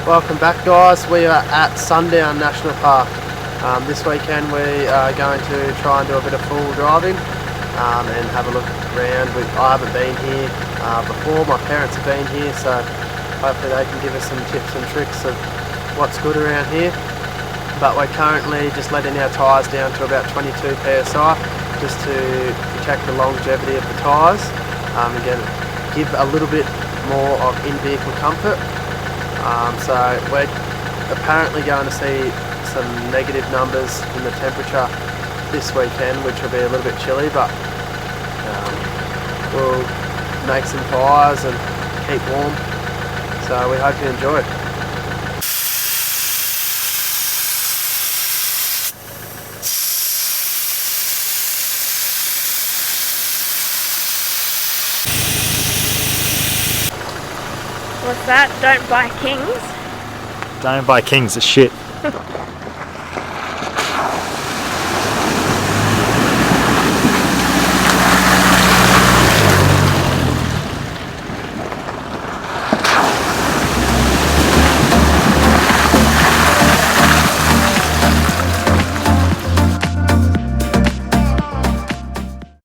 Welcome back, guys. We are at Sundown National Park. This weekend we are going to try and do a bit of full driving and have a look around. I haven't been here before, my parents have been here, so hopefully they can give us some tips and tricks of what's good around here. But we're currently just letting our tyres down to about 22 psi just to protect the longevity of the tyres and give a little bit more of in-vehicle comfort. So we're apparently going to see some negative numbers in the temperature this weekend, which will be a little bit chilly, but we'll make some fires and keep warm. So we hope you enjoy. What's that? Don't buy kings? Don't buy kings, it's shit.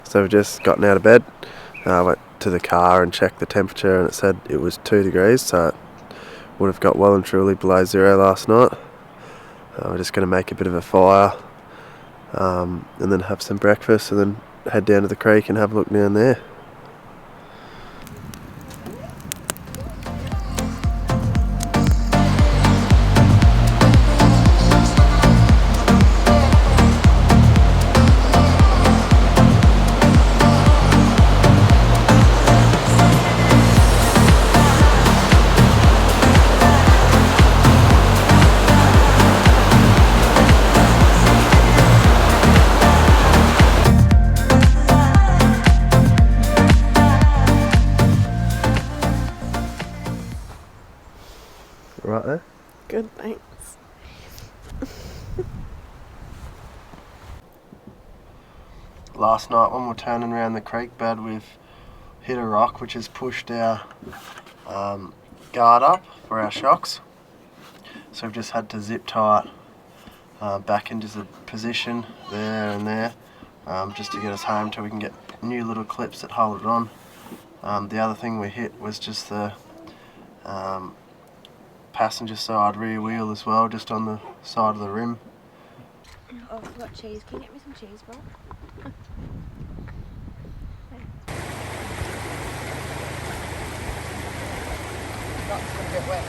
So we've just gotten out of bed. Went to the car and checked the temperature, and it said it was 2 degrees, so it would have got well and truly below zero last night. We're just going to make a bit of a fire and then have some breakfast and then head down to the creek and have a look down there. Right there. Good, thanks. Last night when we were turning around the creek bed, we've hit a rock which has pushed our guard up for our shocks. So we've just had to zip tie it back into the position there and there just to get us home till we can get new little clips that hold it on. The other thing we hit was just the passenger side rear wheel as well, just on the side of the rim. Oh, I've got cheese. Can you get me some cheese, Bob? That's going to get wet.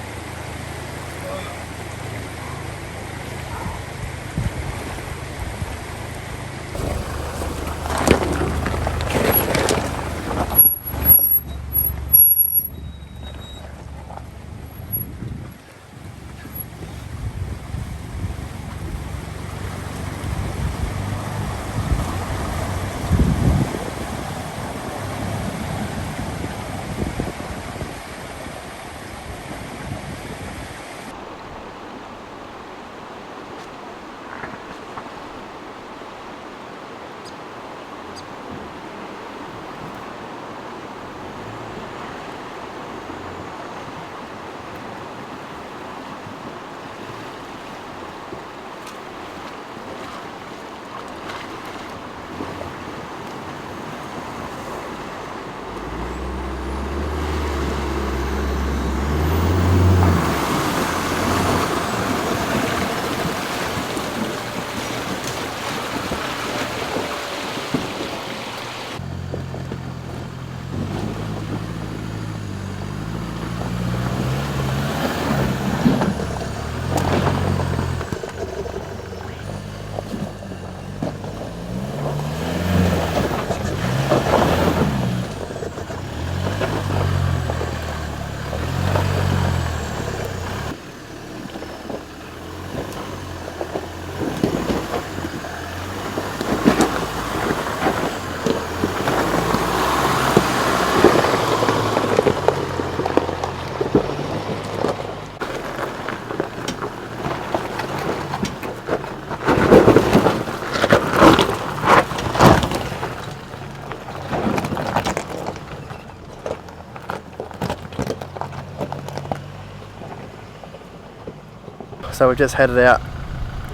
So we've just headed out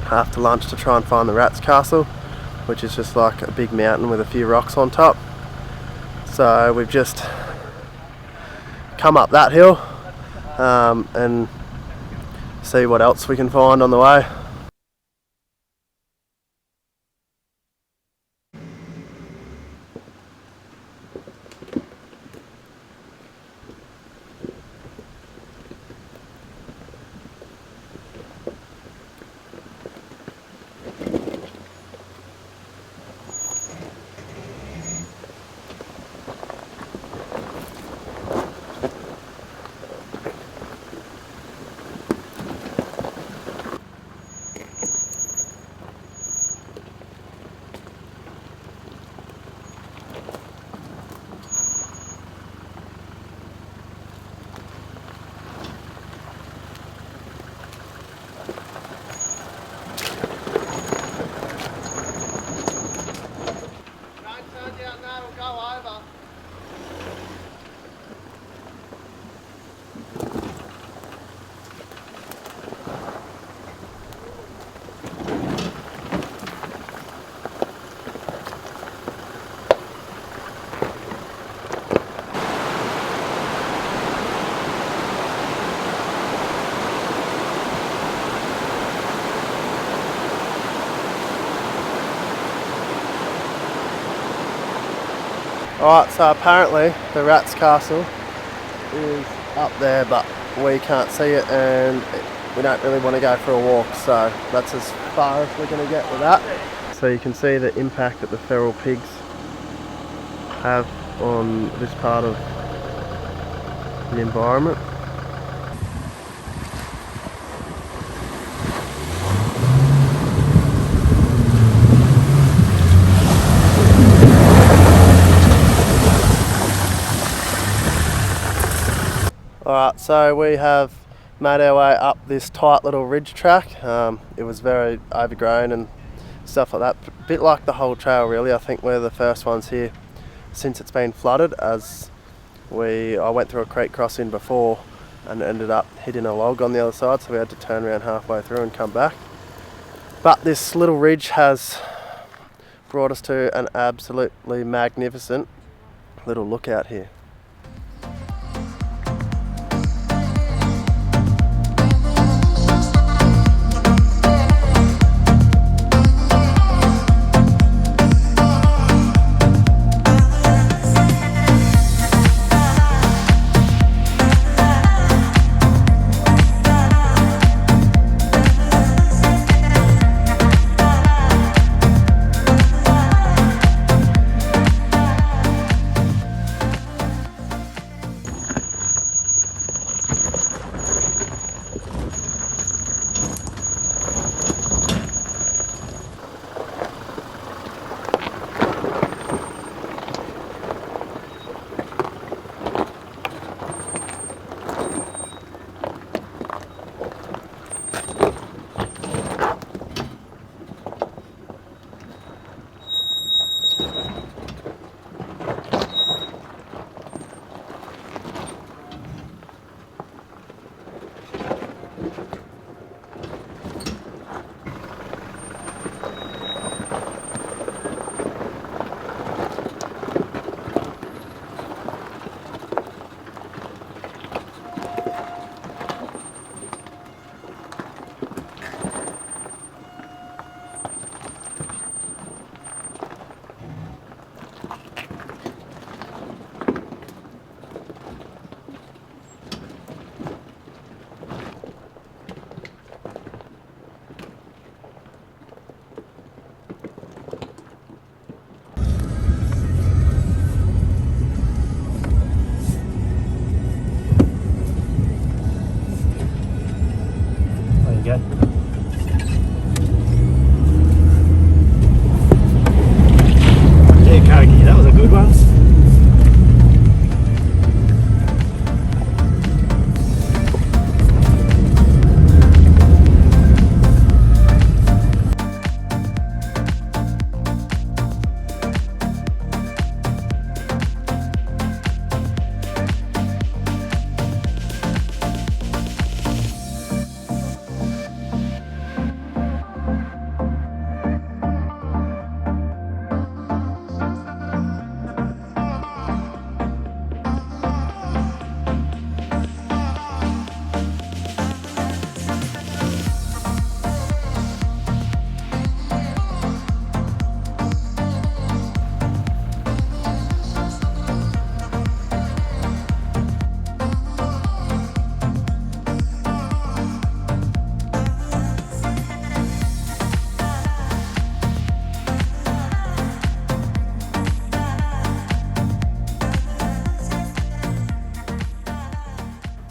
after lunch to try and find the Rats Castle, which is just like a big mountain with a few rocks on top. So we've just come up that hill and see what else we can find on the way. Alright, so apparently the Rats Castle is up there, but we can't see it and we don't really want to go for a walk, so that's as far as we're going to get with that. So you can see the impact that the feral pigs have on this part of the environment. Alright, so we have made our way up this tight little ridge track. It was very overgrown and stuff like that. A bit like the whole trail really. I think we're the first ones here since it's been flooded, as I went through a creek crossing before and ended up hitting a log on the other side, so we had to turn around halfway through and come back. But this little ridge has brought us to an absolutely magnificent little lookout here.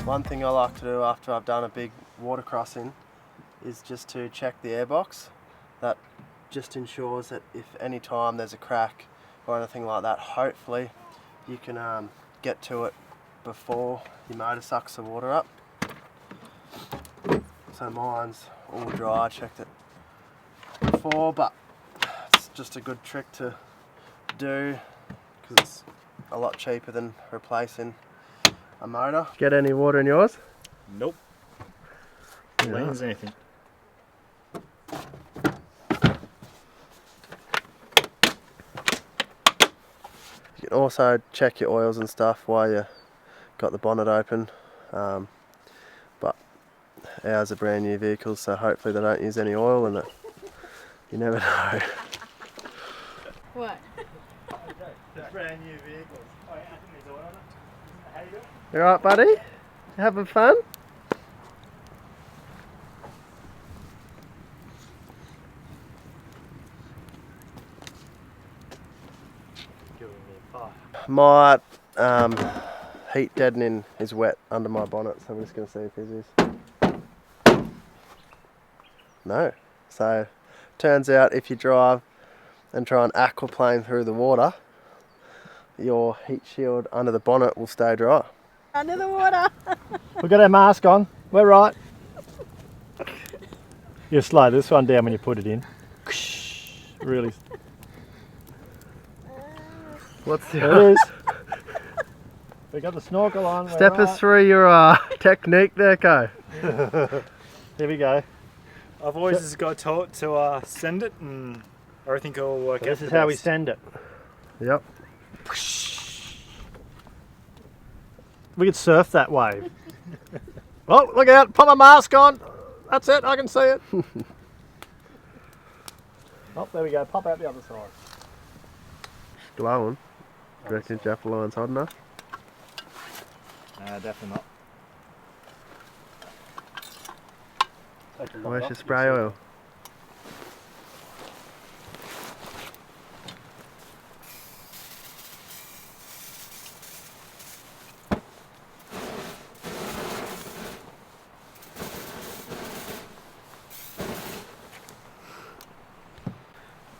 One thing I like to do after I've done a big water crossing is just to check the airbox. That just ensures that if any time there's a crack or anything like that, hopefully you can get to it before your motor sucks the water up. So mine's all dry, I checked it before, but it's just a good trick to do because it's a lot cheaper than replacing a motor. Get any water in yours? Nope. Clean as anything. You can also check your oils and stuff while you got the bonnet open, but ours are brand new vehicles, so hopefully they don't use any oil in it. You never know. What? Brand new vehicles. Oh yeah, I think there's oil on it. How you doing? You alright, buddy? You having fun? My heat deadening is wet under my bonnet, so I'm just going to see if his is. No. So, turns out if you drive and try and aquaplane through the water, your heat shield under the bonnet will stay dry. Under the water. We've got our mask on. We're right. You slow this one down when you put it in. Really. What's the There it is. We got the snorkel on. Step us through your technique there, Co. Here we go. I've always just got taught to send it and everything will work out. This is how we send it. Yep. We could surf that wave. Oh, look out, put my mask on. That's it, I can see it. Oh, there we go, pop out the other side. Glowing. Do you reckon Jeff Lyon's hot enough? Definitely not. Where's your spray oil?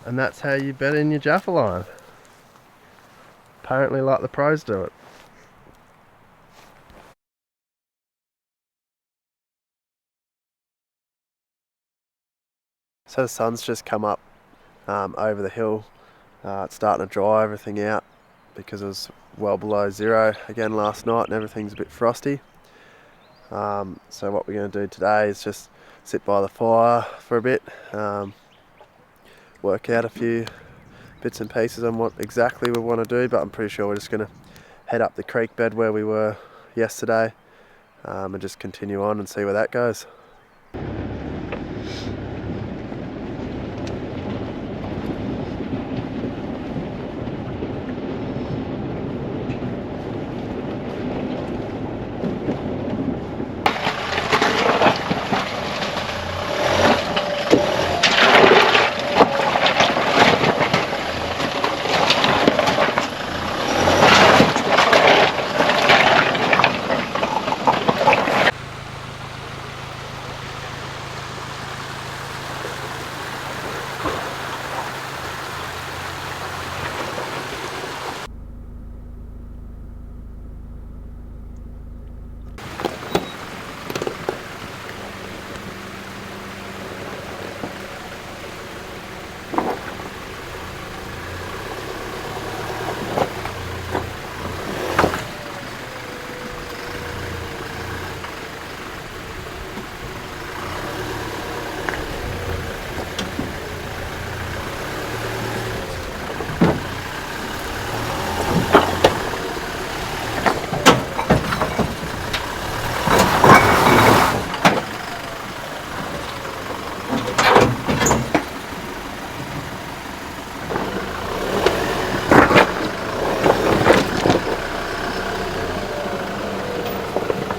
And that's how you bed in your Jaffa line. Apparently like the pros do it. So the sun's just come up over the hill. It's starting to dry everything out because it was well below zero again last night and everything's a bit frosty. So what we're going to do today is just sit by the fire for a bit, work out a few bits and pieces on what exactly we want to do, but I'm pretty sure we're just going to head up the creek bed where we were yesterday and just continue on and see where that goes.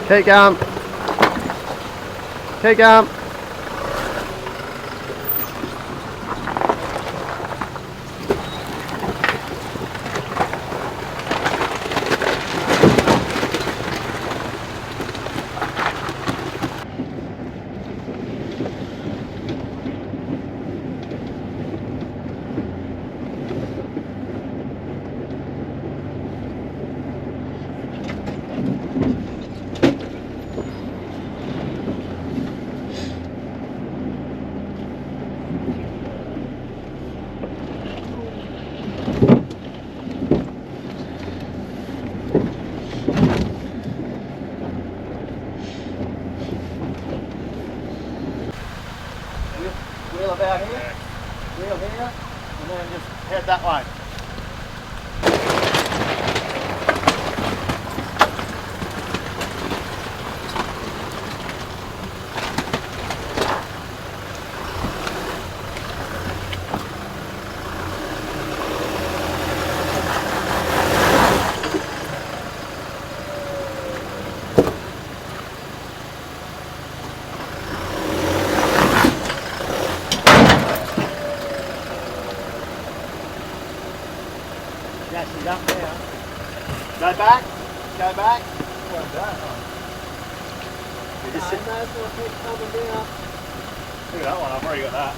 Keep going. Keep going. head that way. Yes, he's up there. Go back. Go back. Like that, huh? You just sit. May as well keep coming down. Look at that one, I've already got that.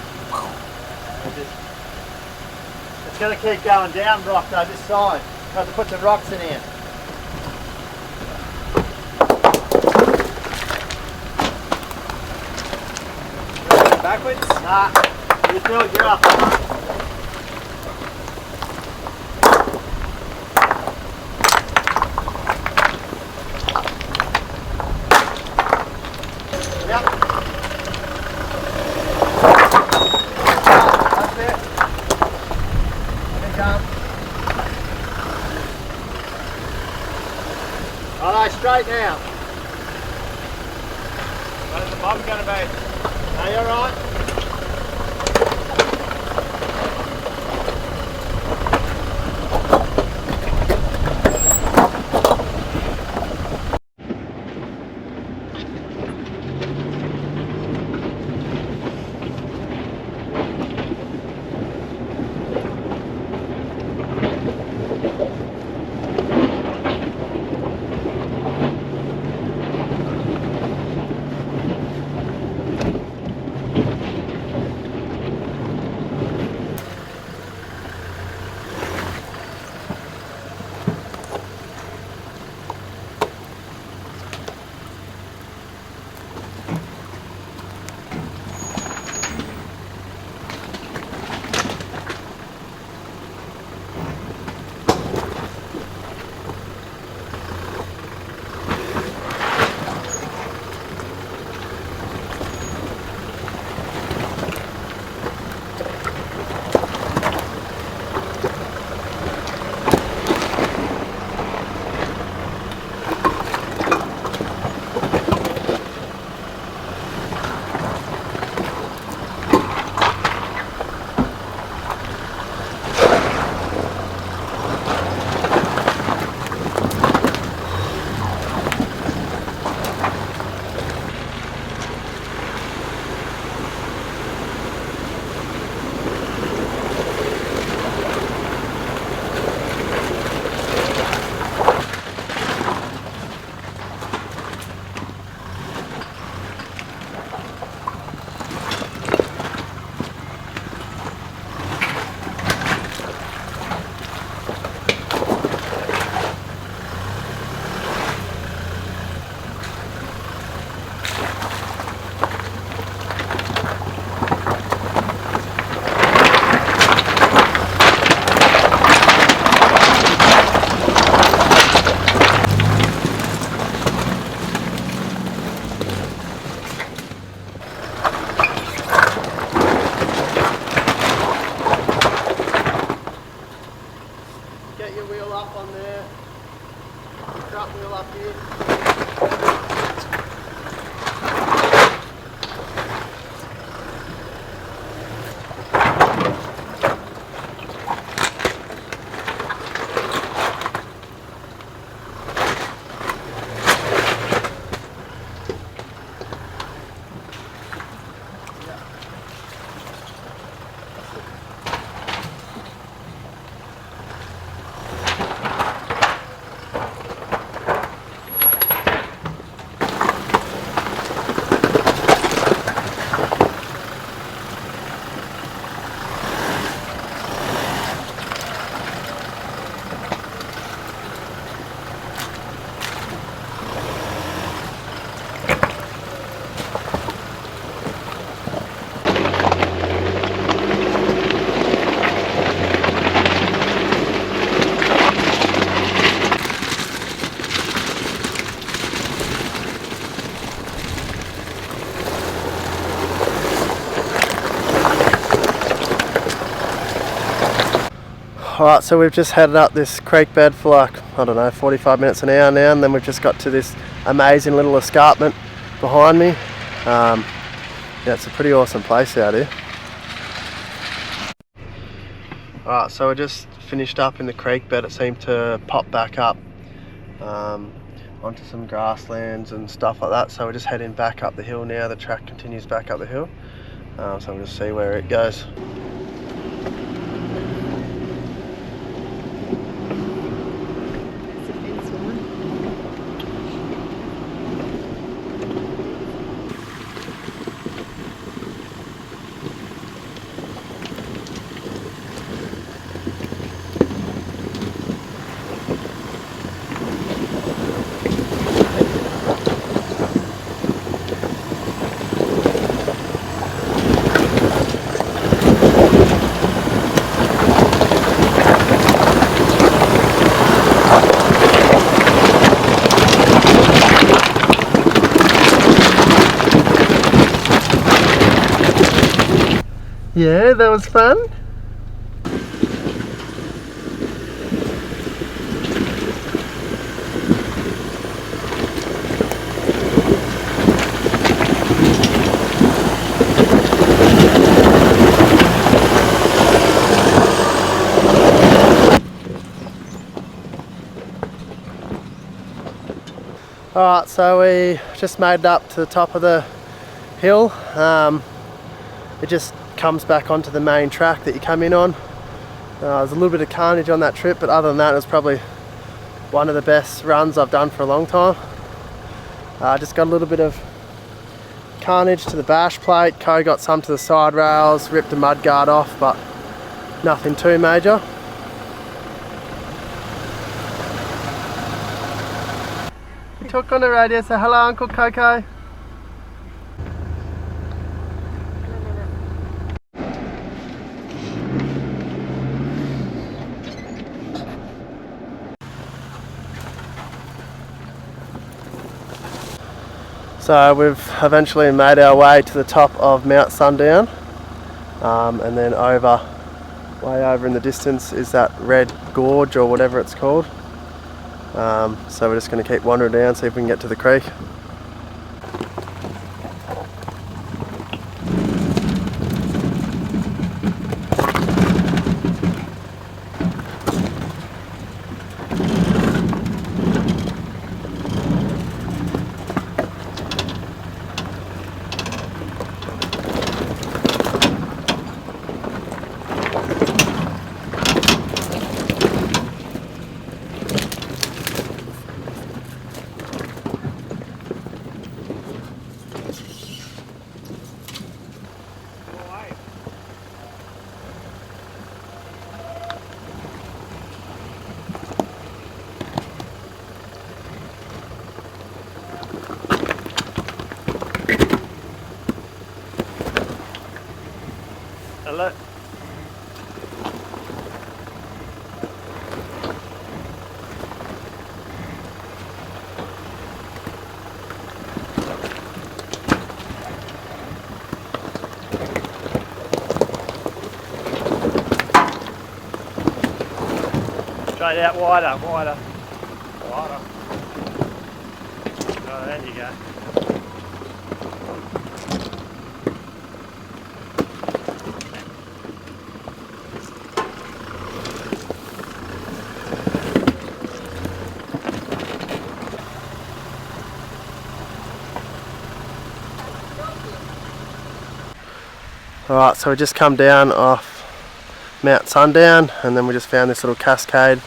It's going to keep going down, Brock, though, this side. Got to put some rocks in here. Backwards? Nah, you do it, you're up. Yep. That's it. Let it go. Alright, straight now. Where's the bum gonna be? Are you alright? Alright, so we've just headed up this creek bed for like, I don't know, 45 minutes an hour now, and then we've just got to this amazing little escarpment behind me. Yeah, it's a pretty awesome place out here. Alright, so we just finished up in the creek bed. It seemed to pop back up onto some grasslands and stuff like that, so we're just heading back up the hill now. The track continues back up the hill, so we'll just see where it goes. Yeah, that was fun. Alright, so we just made it up to the top of the hill. It just comes back onto the main track that you come in on. There's a little bit of carnage on that trip, but other than that, it was probably one of the best runs I've done for a long time. Just got a little bit of carnage to the bash plate. Co got some to the side rails, ripped a mud guard off, but nothing too major. We took on the radio, say hello Uncle Coco. So we've eventually made our way to the top of Mount Sundown, and then way over in the distance is that red gorge or whatever it's called. So we're just going to keep wandering down, see if we can get to the creek. Hello. Straight out, wider. Oh, there you go. Alright, so we just come down off Mount Sundown, and then we just found this little cascade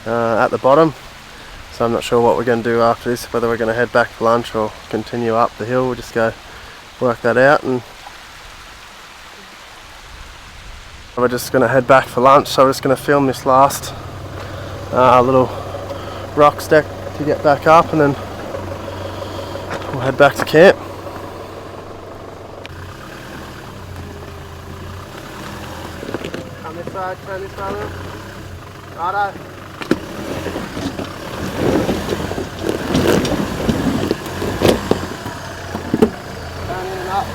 at the bottom. So I'm not sure what we're going to do after this, whether we're going to head back for lunch or continue up the hill. We'll just go work that out, and we're just going to head back for lunch. So we're just going to film this last little rock stack to get back up, and then we'll head back to camp. Come this way, turn this way. Righto. Down in and up.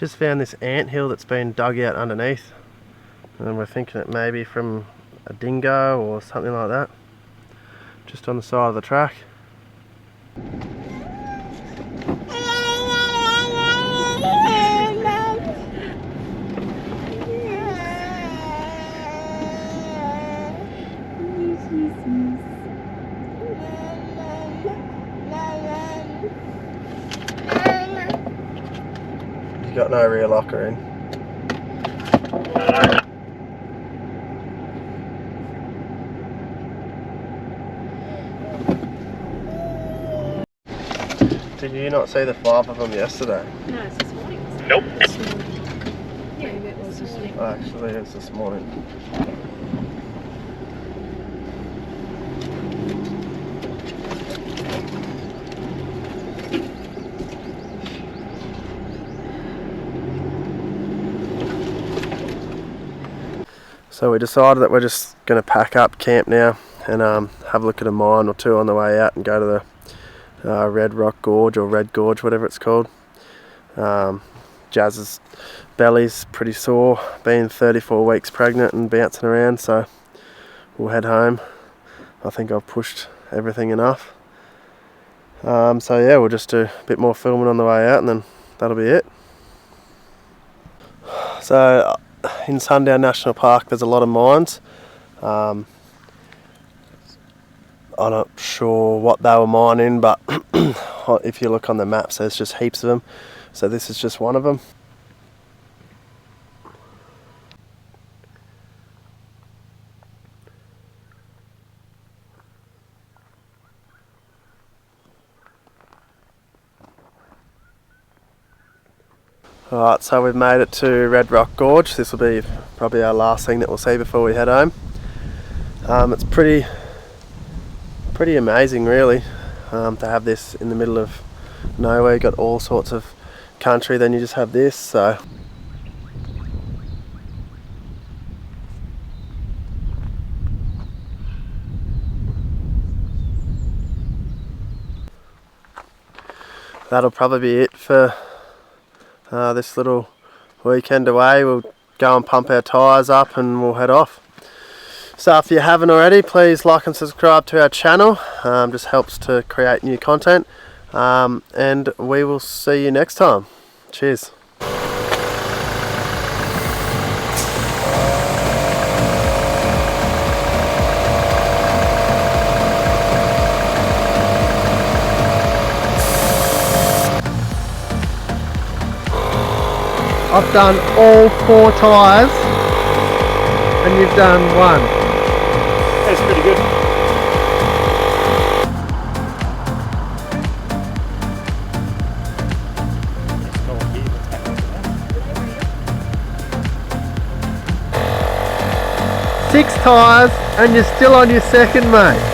Just found this anthill that's been dug out underneath, and we're thinking it may be from a dingo or something like that, just on the side of the track. You've got no rear locker in. Did you not see the 5 of them yesterday? No, it's this morning. Nope. Yeah, it was this morning. Oh, actually, it was this morning. So we decided that we're just going to pack up camp now and have a look at a mine or two on the way out and go to the Red Rock Gorge or Red Gorge, whatever it's called. Jazz's belly's pretty sore, being 34 weeks pregnant and bouncing around, so we'll head home. I think I've pushed everything enough. So yeah, we'll just do a bit more filming on the way out and then that'll be it. So in Sundown National Park there's a lot of mines. I'm not sure what they were mining, but if you look on the maps there's just heaps of them. So this is just one of them. Alright, so we've made it to Red Rock Gorge. This will be probably our last thing that we'll see before we head home. It's pretty amazing really, to have this in the middle of nowhere. You've got all sorts of country, then you just have this, so that'll probably be it for this little weekend away. We'll go and pump our tyres up and we'll head off. So if you haven't already, please like and subscribe to our channel. Just helps to create new content, and we will see you next time. Cheers. I've done all 4 tyres and you've done 1. That's pretty good. Six tyres and you're still on your second, mate.